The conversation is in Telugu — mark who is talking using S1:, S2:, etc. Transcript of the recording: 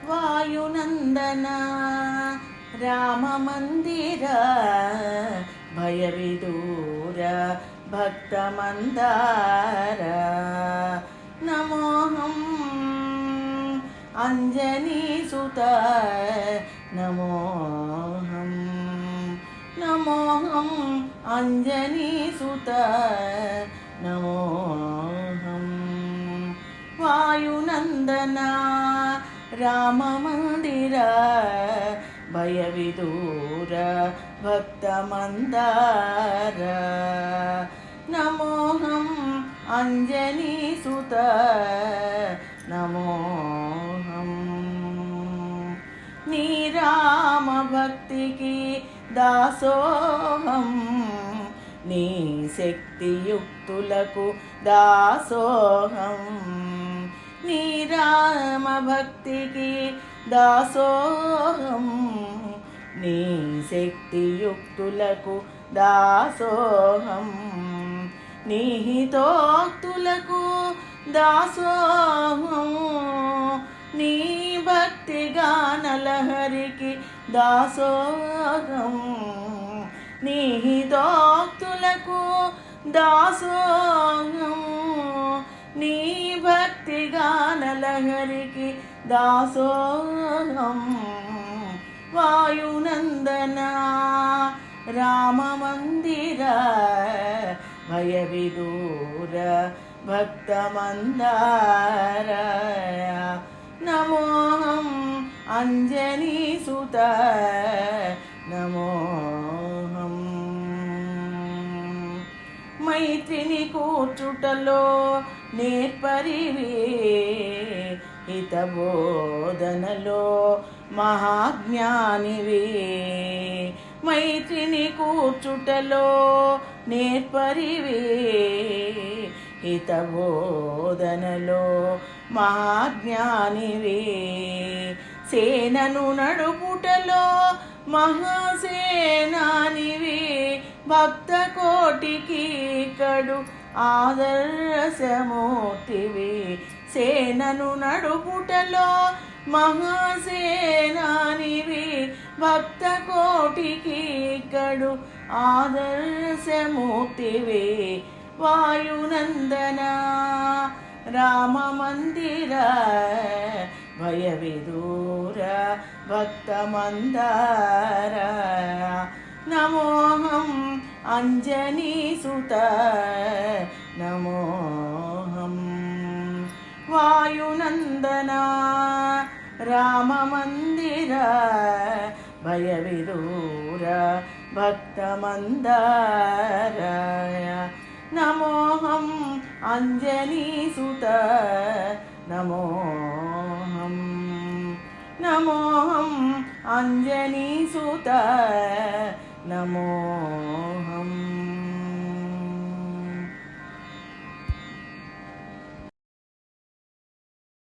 S1: वायुनन्दन राममन्दिर भयविदूर भक्तमन्दार नमोऽहम् अञ्जनीसुत नमोऽहम् नमोऽहम् अञ्जनीसुत नमोऽहम् वायुनन्दन राममन्दिर भयविदूर भक्तमन्दार नमोऽहम् अञ्जनीसुत नमोऽहम् నీ రామ భక్తికి దాసోహం నీ శక్తియుక్తులకు దాసోహం నీ రామ భక్తికి దాసోహం నీ శక్తియుక్తులకు దాసోహం నీ హితోక్తులకు దాసోహం నీ భక్తి గానలహరికి దాసోహం నీ హితోక్తులకు దాసోహం నీ భక్తి గానలహరికి దాసోహం వాయునందన రామమందిర భయవిదూర భక్తమందార నమోऽहम् అంజనీసుత నమోऽहम् మైత్రిని కూర్చుటలో నేర్పరివే హితబోధనలో మహాజ్ఞానివే మైత్రిని కూర్చుటలో నేర్పరివే హితబోధనలో మహాజ్ఞానివే సేనను నడుపుటలో మహాసేనానివే భక్త కోటికి కడు ఆదర్శమూర్తివే సేనను నడుపుటలో మహాసేనానివే భక్త కోటికి కడు ఆదర్శమూర్తివే వాయునందన రామమందిర భయవిదూర భక్తమందార నమోऽहम् అంజనీసుత నమోऽहम् వాయునందన రామమందిర భయవిదూర భక్తమందార నమోऽहम् అంజనీసుత నమోऽहम् నమోऽहम् అంజనీసుత నమో